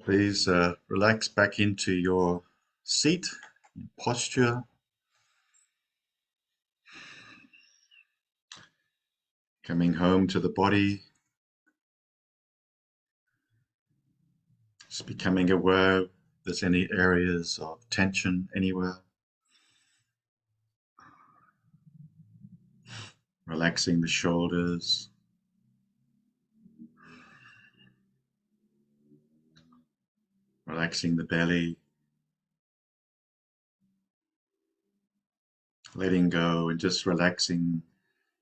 Please relax back into your seat, your posture. Coming home to the body. Just becoming aware if there's any areas of tension anywhere. Relaxing the shoulders. Relaxing the belly. Letting go and just relaxing,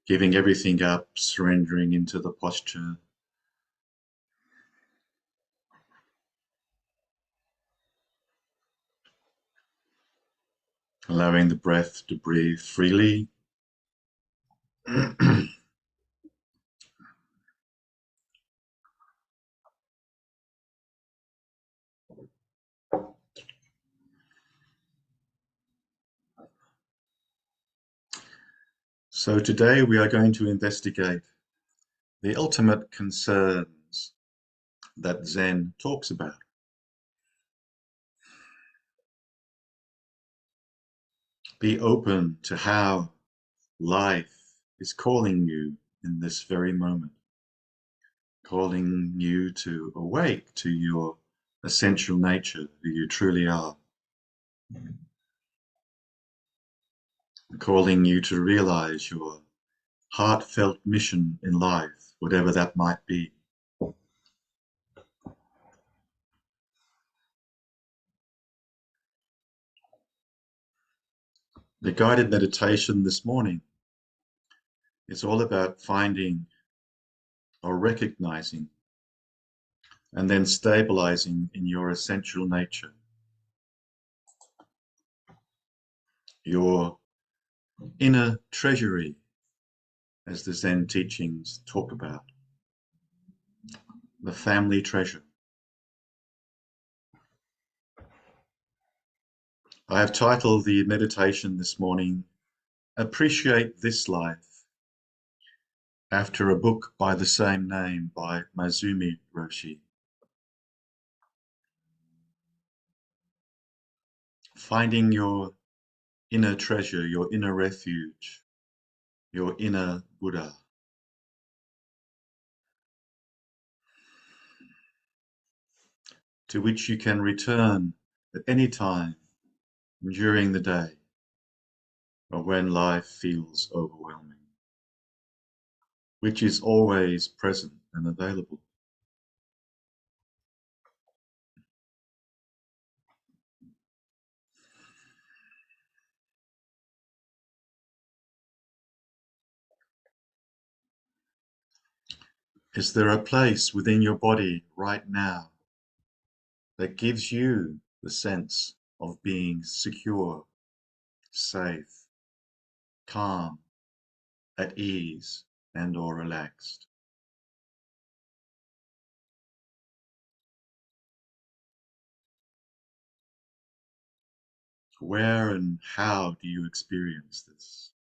giving everything up, surrendering into the posture. Allowing the breath to breathe freely. So today we are going to investigate the ultimate concerns that Zen talks about. Be open to how life is calling you in this very moment, calling you to awake to your essential nature, who you truly are, calling you to realize your heartfelt mission in life, whatever that might be. The guided meditation this morning is all about finding or recognizing and then stabilizing in your essential nature, your inner treasury, as the Zen teachings talk about, the family treasure. I have titled the meditation this morning, Appreciate This Life, after a book by the same name by Maezumi Roshi. Finding your inner treasure, your inner refuge, your inner Buddha. To which you can return at any time during the day or when life feels overwhelming, which is always present and available. Is there a place within your body right now that gives you the sense of being secure, safe, calm, at ease, and/or relaxed? Where and how do you experience this?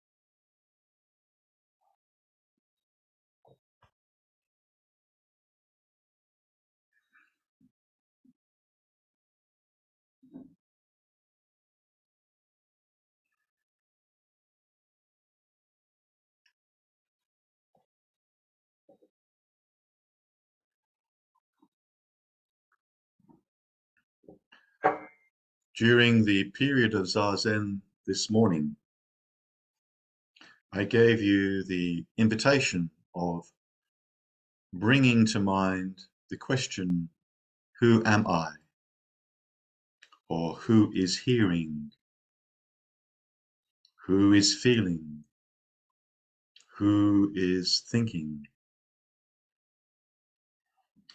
During the period of Zazen this morning, I gave you the invitation of bringing to mind the question, who am I? Or who is hearing? Who is feeling? Who is thinking?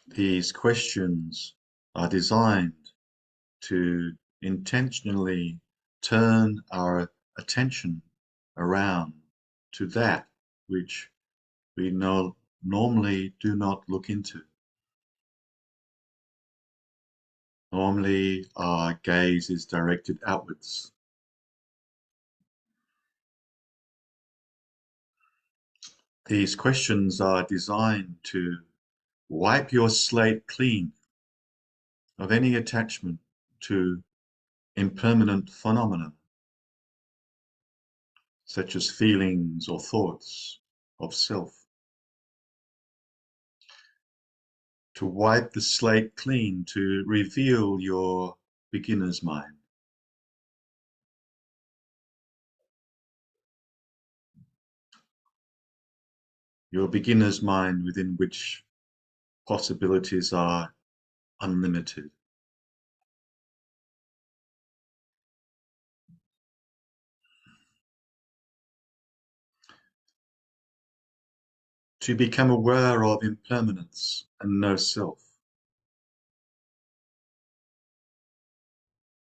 These questions are designed to intentionally turn our attention around to that which we normally do not look into. Normally, our gaze is directed outwards. These questions are designed to wipe your slate clean of any attachment to impermanent phenomena, such as feelings or thoughts of self. To wipe the slate clean, to reveal your beginner's mind. Your beginner's mind within which possibilities are unlimited. To become aware of impermanence and no self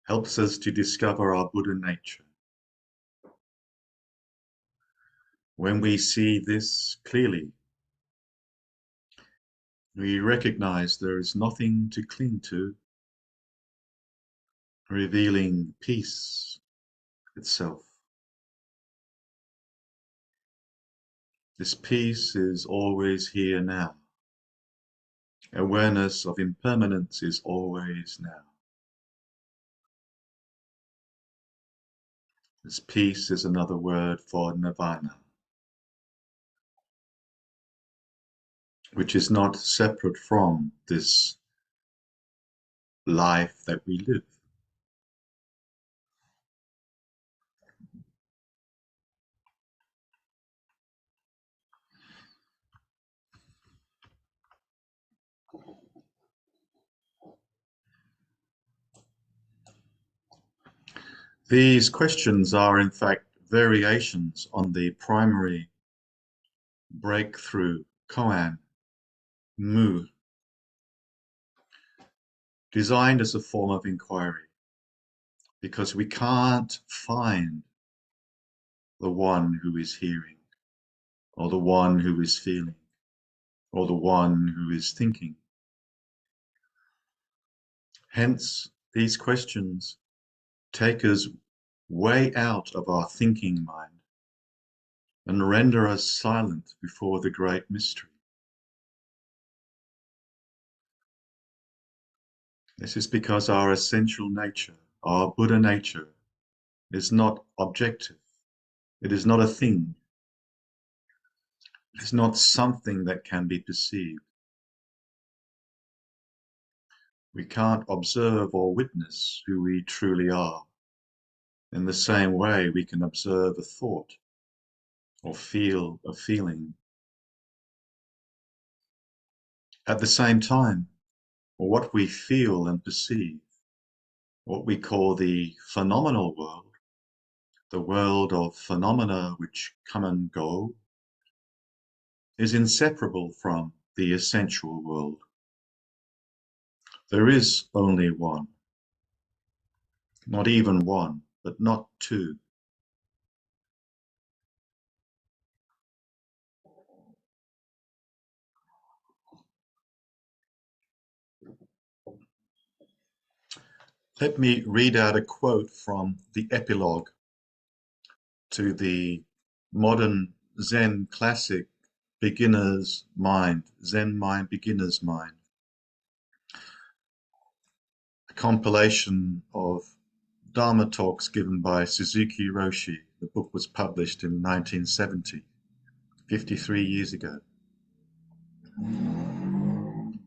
helps us to discover our Buddha nature. When we see this clearly, we recognize there is nothing to cling to, revealing peace itself. This peace is always here now. Awareness of impermanence is always now. This peace is another word for nirvana, which is not separate from this life that we live. These questions are in fact variations on the primary breakthrough koan, mu, designed as a form of inquiry, because we can't find the one who is hearing, or the one who is feeling, or the one who is thinking. Hence, these questions take us way out of our thinking mind and render us silent before the great mystery. This is because our essential nature, our Buddha nature, is not objective. It is not a thing. It is not something that can be perceived. We can't observe or witness who we truly are. In the same way, we can observe a thought or feel a feeling. At the same time, what we feel and perceive, what we call the phenomenal world, the world of phenomena which come and go, is inseparable from the essential world. There is only one. Not even one, but not two. Let me read out a quote from the epilogue to the modern Zen classic Beginner's Mind, Zen Mind, Beginner's Mind, a compilation of Dharma talks given by Suzuki Roshi. The book was published in 1970, 53 years ago.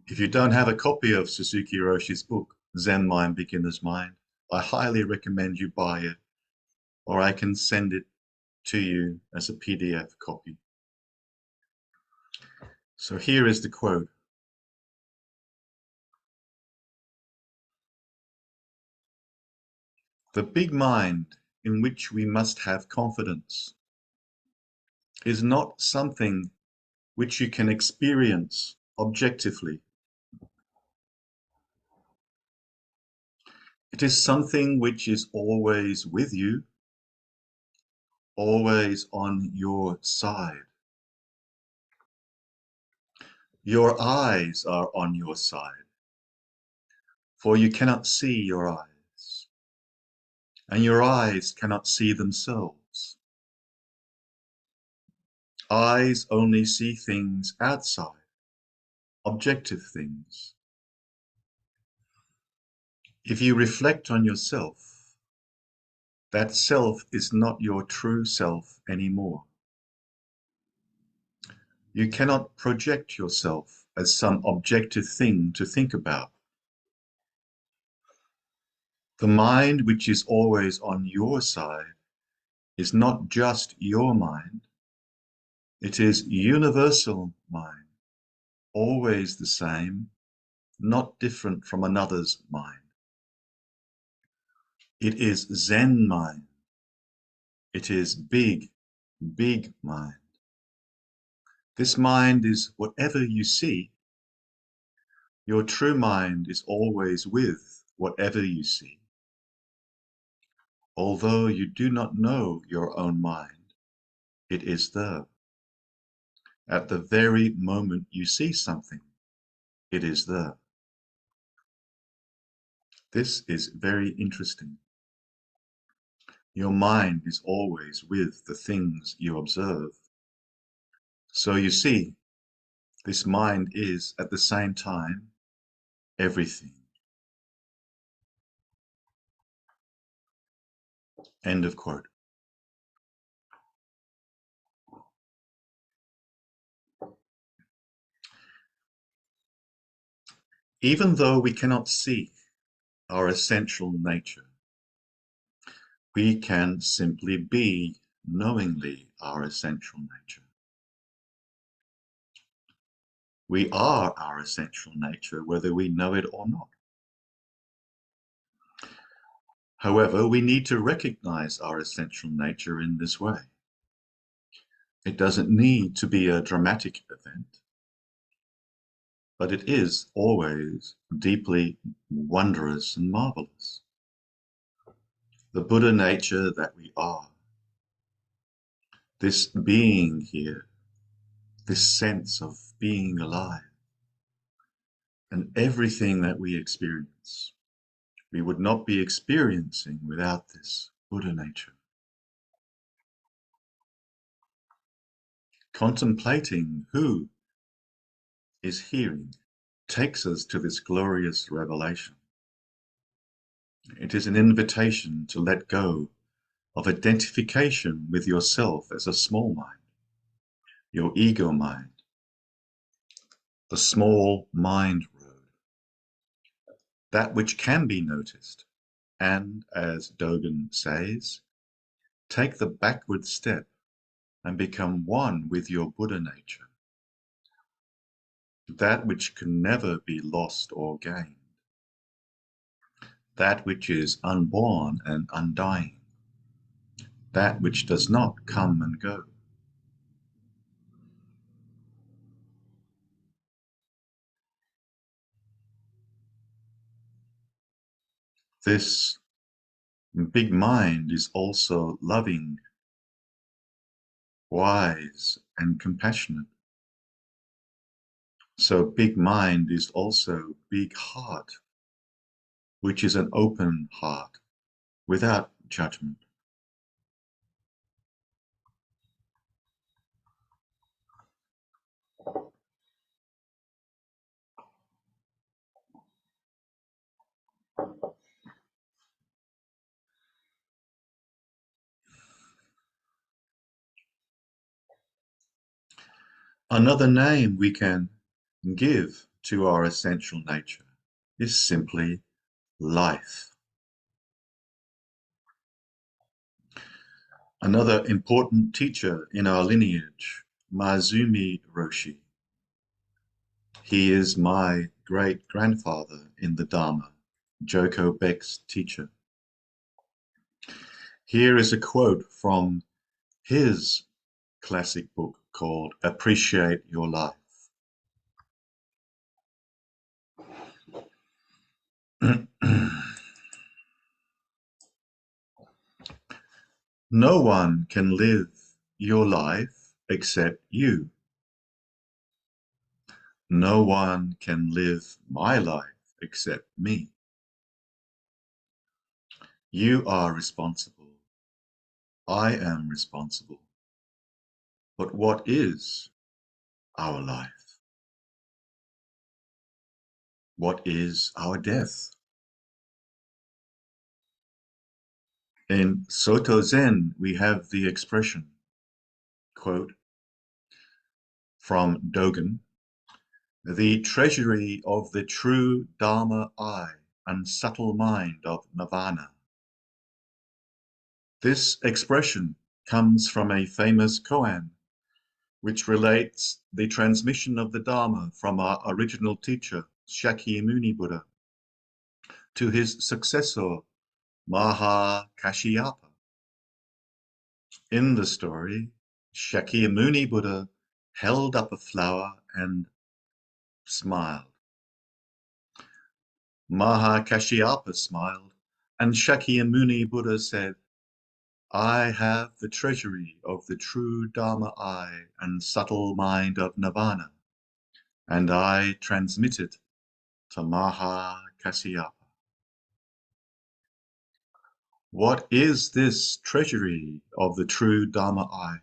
If you don't have a copy of Suzuki Roshi's book, Zen Mind, Beginner's Mind, I highly recommend you buy it, or I can send it to you as a PDF copy. So here is the quote. The big mind in which we must have confidence is not something which you can experience objectively. It is something which is always with you, always on your side. Your eyes are on your side, for you cannot see your eyes, and your eyes cannot see themselves. Eyes only see things outside, objective things. If you reflect on yourself, that self is not your true self anymore. You cannot project yourself as some objective thing to think about. The mind which is always on your side is not just your mind, it is universal mind, always the same, not different from another's mind. It is Zen mind. It is big, big mind. This mind is whatever you see. Your true mind is always with whatever you see. Although you do not know your own mind, it is there. At the very moment you see something, it is there. This is very interesting. Your mind is always with the things you observe. So you see, this mind is at the same time everything. End of quote. Even though we cannot see our essential nature, we can simply be knowingly our essential nature. We are our essential nature, whether we know it or not. However, we need to recognize our essential nature in this way. It doesn't need to be a dramatic event, but it is always deeply wondrous and marvelous. The Buddha nature that we are, this being here, this sense of being alive, and everything that we experience, we would not be experiencing without this Buddha nature. Contemplating who is hearing takes us to this glorious revelation. It is an invitation to let go of identification with yourself as a small mind, your ego mind, the small mind road, that which can be noticed, and, as Dogen says, take the backward step and become one with your Buddha nature, that which can never be lost or gained, that which is unborn and undying, that which does not come and go. This big mind is also loving, wise, and compassionate. So big mind is also big heart, which is an open heart without judgment. Another name we can give to our essential nature is simply life. Another important teacher in our lineage, Maezumi Roshi. He is my great-grandfather in the Dharma, Joko Beck's teacher. Here is a quote from his classic book called Appreciate Your Life. No one can live your life except you. No one can live my life except me. You are responsible. I am responsible. But what is our life? What is our death? In Soto Zen, we have the expression, quote, from Dogen, the treasury of the true Dharma eye and subtle mind of Nirvana. This expression comes from a famous koan, which relates the transmission of the Dharma from our original teacher, Shakyamuni Buddha, to his successor, Maha Kashyapa. In the story, Shakyamuni Buddha held up a flower and smiled. Maha Kashyapa smiled, and Shakyamuni Buddha said, I have the treasury of the true Dharma eye and subtle mind of Nirvana, and I transmit it to Maha Kashyapa. What is this treasury of the true Dharma eye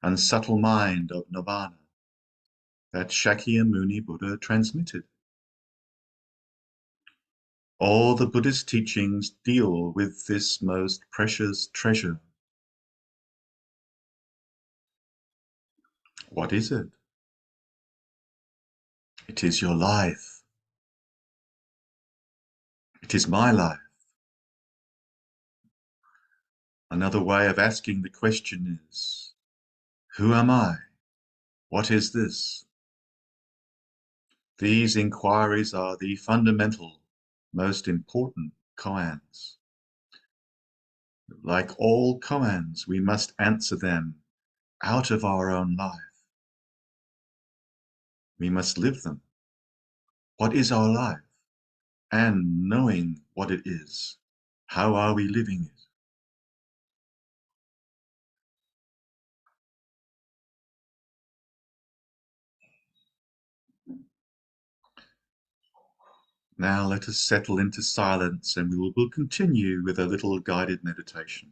and subtle mind of Nirvana that Shakyamuni Buddha transmitted? All the Buddhist teachings deal with this most precious treasure. What is it? It is your life. It is my life. Another way of asking the question is, who am I? What is this? These inquiries are the fundamental, most important koans. Like all koans, we must answer them out of our own life. We must live them. What is our life? And knowing what it is, how are we living it? Now let us settle into silence and we will continue with a little guided meditation.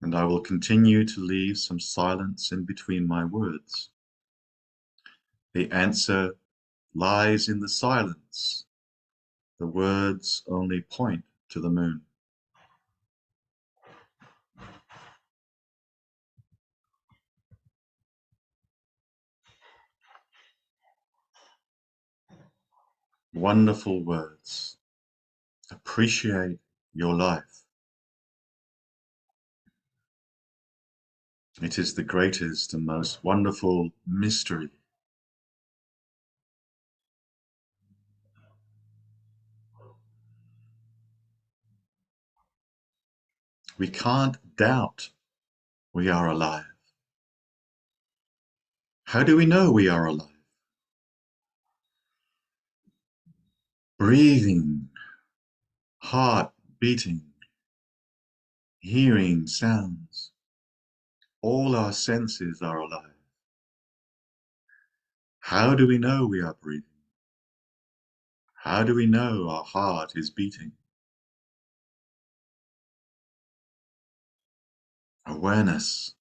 And I will continue to leave some silence in between my words. The answer lies in the silence. The words only point to the moon. Wonderful words. Appreciate your life. It is the greatest and most wonderful mystery. We can't doubt we are alive. How do we know we are alive? Breathing, heart beating, hearing sounds. All our senses are alive. How do we know we are breathing? How do we know our heart is beating? Awareness.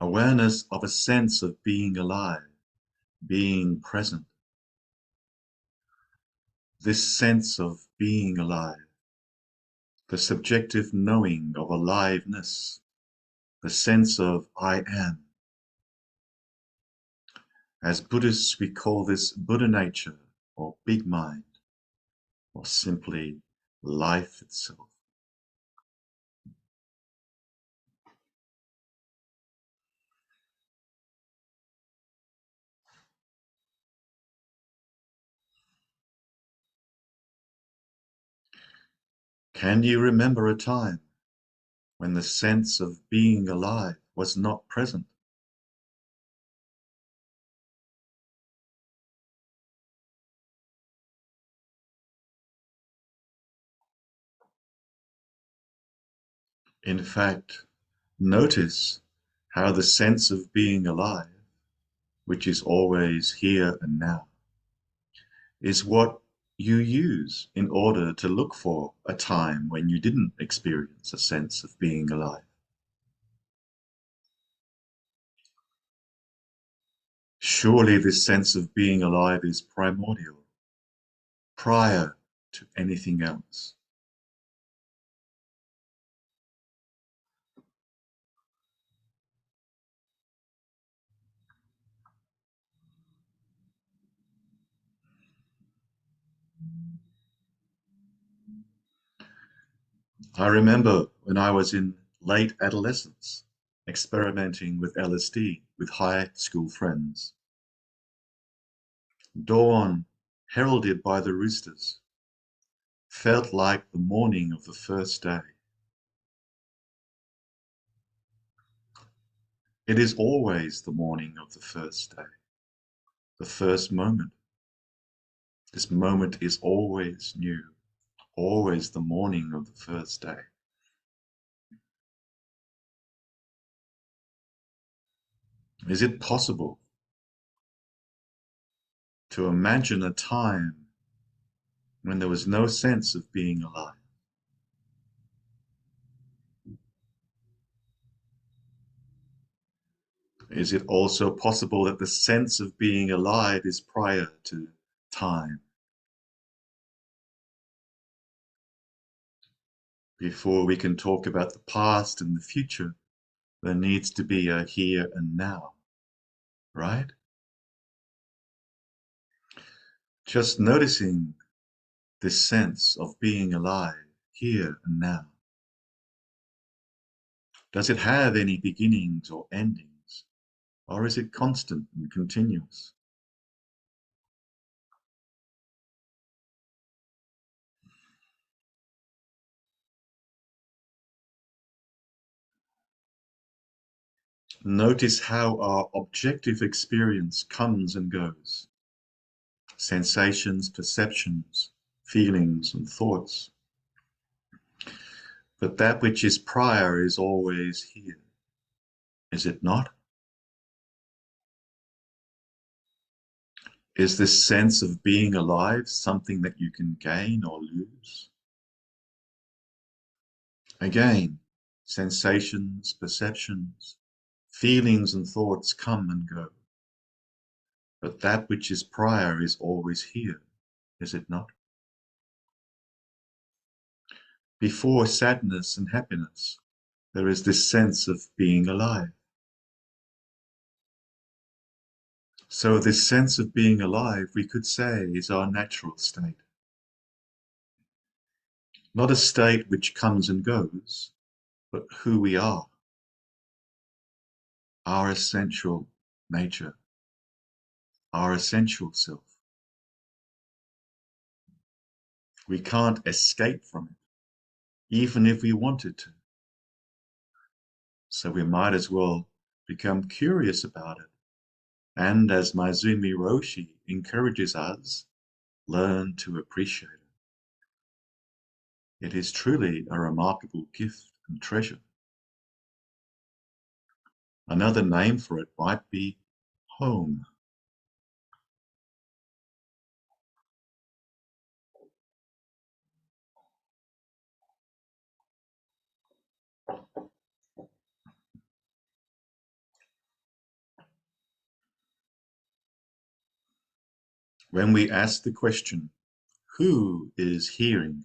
Awareness of a sense of being alive, being present. This sense of being alive, the subjective knowing of aliveness, the sense of I am. As Buddhists, we call this Buddha nature, or big mind, or simply life itself. Can you remember a time when the sense of being alive was not present? In fact, notice how the sense of being alive, which is always here and now, is what you use in order to look for a time when you didn't experience a sense of being alive. Surely this sense of being alive is primordial, prior to anything else. I remember when I was in late adolescence, experimenting with LSD with high school friends. Dawn, heralded by the roosters, felt like the morning of the first day. It is always the morning of the first day, the first moment. This moment is always new, always the morning of the first day. Is it possible to imagine a time when there was no sense of being alive? Is it also possible that the sense of being alive is prior to time? Before we can talk about the past and the future, there needs to be a here and now, right? Just noticing this sense of being alive here and now. Does it have any beginnings or endings, or is it constant and continuous? Notice how our objective experience comes and goes. Sensations, perceptions, feelings, and thoughts. But that which is prior is always here, is it not? Is this sense of being alive something that you can gain or lose? Again, sensations, perceptions, feelings, and thoughts come and go. But that which is prior is always here, is it not? Before sadness and happiness, there is this sense of being alive. So this sense of being alive, we could say, is our natural state. Not a state which comes and goes, but who we are, our essential nature, our essential self. We can't escape from it, even if we wanted to. So we might as well become curious about it. And as Maezumi Roshi encourages us, learn to appreciate it. It is truly a remarkable gift and treasure. Another name for it might be home. When we ask the question, who is hearing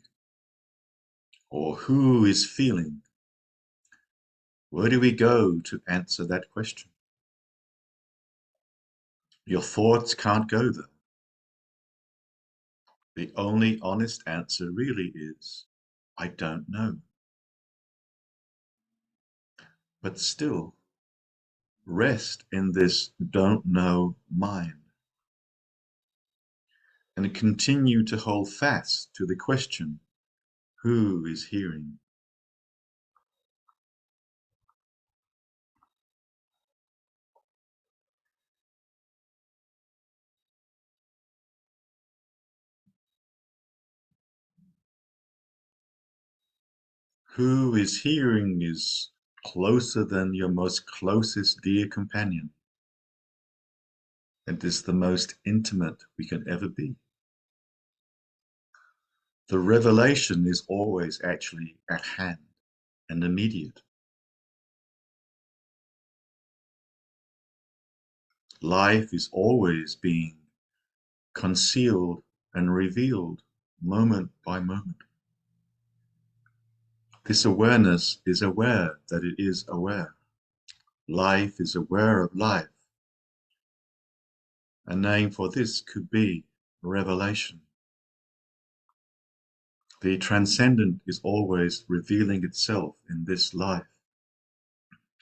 or who is feeling, where do we go to answer that question? Your thoughts can't go there. The only honest answer really is, I don't know. But still, rest in this don't know mind and continue to hold fast to the question, who is hearing? Who is hearing is closer than your most closest dear companion. It is the most intimate we can ever be. The revelation is always actually at hand and immediate. Life is always being concealed and revealed moment by moment. This awareness is aware that it is aware. Life is aware of life. A name for this could be revelation. The transcendent is always revealing itself in this life.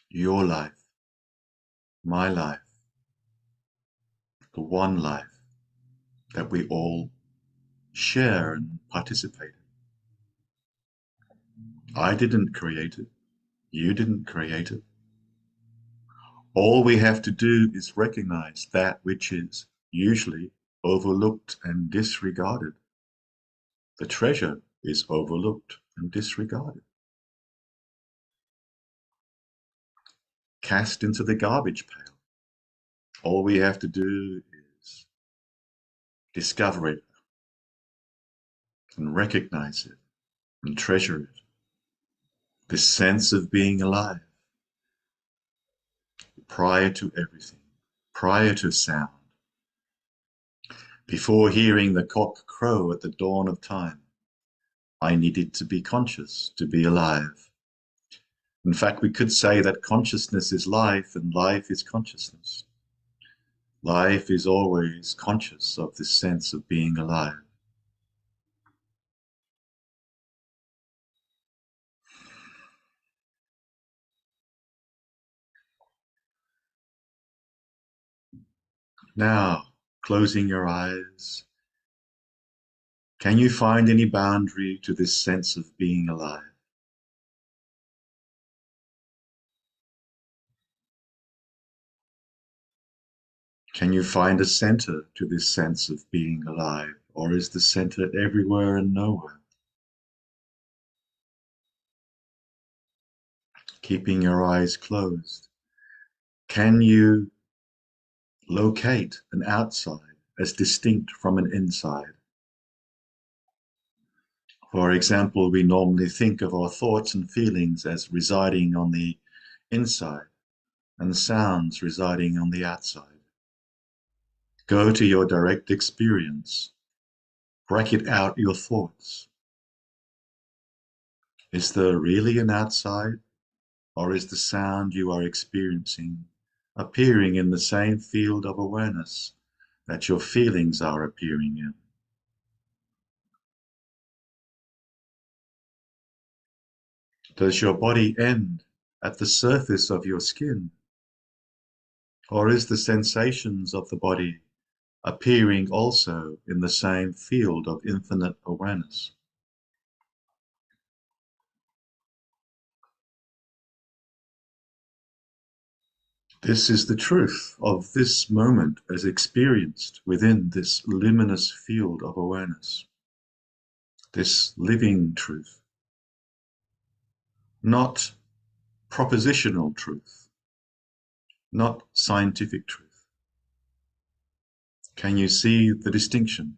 Your life, my life, the one life that we all share and participate in. I didn't create it. You didn't create it. All we have to do is recognize that which is usually overlooked and disregarded. The treasure is overlooked and disregarded. Cast into the garbage pail. All we have to do is discover it and recognize it and treasure it. This sense of being alive prior to everything, prior to sound, before hearing the cock crow at the dawn of time. I needed to be conscious to be alive. In fact, we could say that consciousness is life and life is consciousness. Life is always conscious of this sense of being alive. Now, closing your eyes, can you find any boundary to this sense of being alive? Can you find a center to this sense of being alive, or is the center everywhere and nowhere? Keeping your eyes closed, can you locate an outside as distinct from an inside? For example, we normally think of our thoughts and feelings as residing on the inside and sounds residing on the outside. Go to your direct experience. Bracket out your thoughts. Is there really an outside, or is the sound you are experiencing appearing in the same field of awareness that your feelings are appearing in? Does your body end at the surface of your skin, or is the sensations of the body appearing also in the same field of infinite awareness? This is the truth of this moment as experienced within this luminous field of awareness. This living truth, not propositional truth, not scientific truth. Can you see the distinction?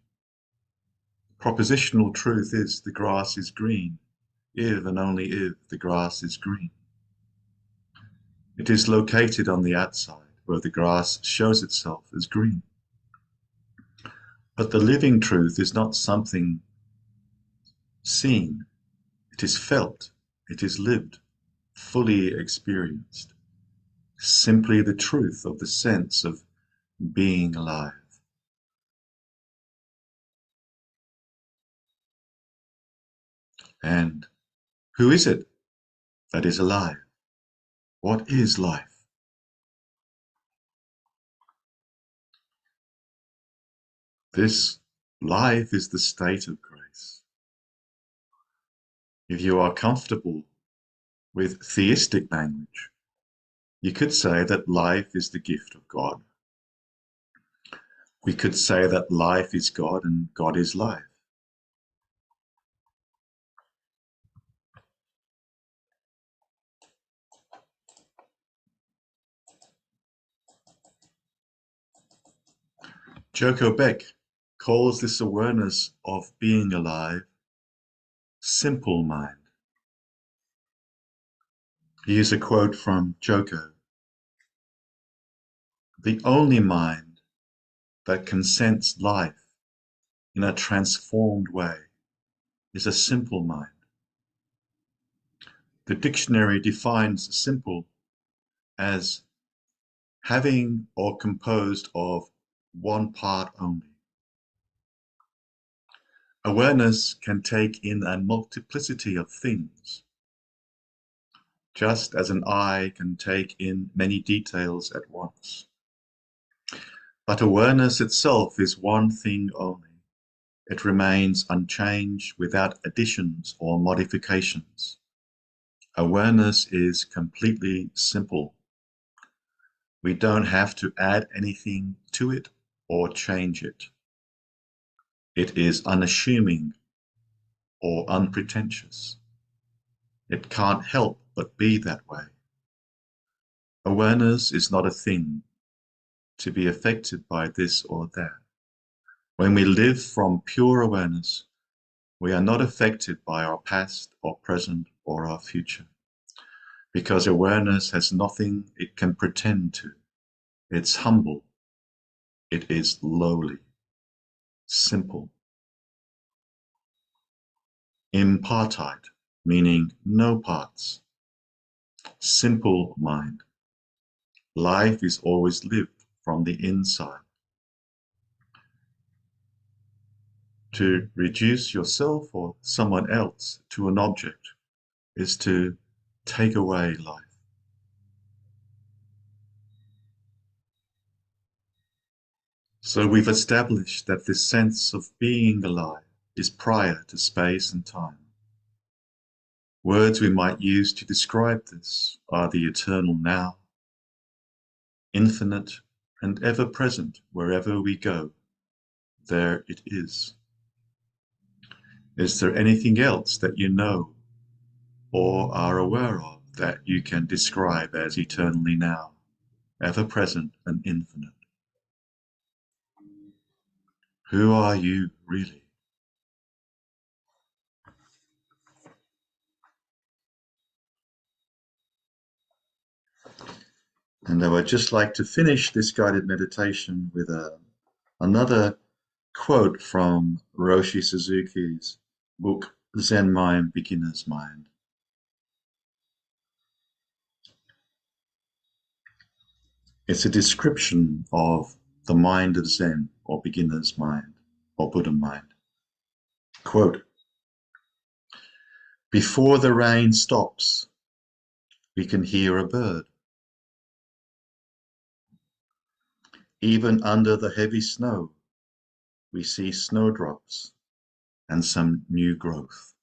Propositional truth is the grass is green, if and only if the grass is green. It is located on the outside, where the grass shows itself as green. But the living truth is not something seen. It is felt. It is lived, fully experienced. Simply the truth of the sense of being alive. And who is it that is alive? What is life? This life is the state of grace. If you are comfortable with theistic language, you could say that life is the gift of God. We could say that life is God and God is life. Joko Beck calls this awareness of being alive simple mind. Here's a quote from Joko. The only mind that can sense life in a transformed way is a simple mind. The dictionary defines simple as having or composed of one part only. Awareness can take in a multiplicity of things, just as an eye can take in many details at once. But awareness itself is one thing only. It remains unchanged without additions or modifications. Awareness is completely simple. We don't have to add anything to it or change it. It is unassuming or unpretentious. It can't help but be that way. Awareness is not a thing to be affected by this or that. When we live from pure awareness, we are not affected by our past or present or our future, because awareness has nothing it can pretend to. It's humble. It is lowly, simple. Impartite, meaning no parts. Simple mind. Life is always lived from the inside. To reduce yourself or someone else to an object is to take away life. So we've established that this sense of being alive is prior to space and time. Words we might use to describe this are the eternal now, infinite and ever present wherever we go. There it is. Is there anything else that you know or are aware of that you can describe as eternally now, ever present and infinite? Who are you really? And I would just like to finish this guided meditation with another quote from Roshi Suzuki's book, Zen Mind, Beginner's Mind. It's a description of the mind of Zen, or beginner's mind, or Buddha mind. Quote, before the rain stops, we can hear a bird. Even under the heavy snow, we see snowdrops and some new growth.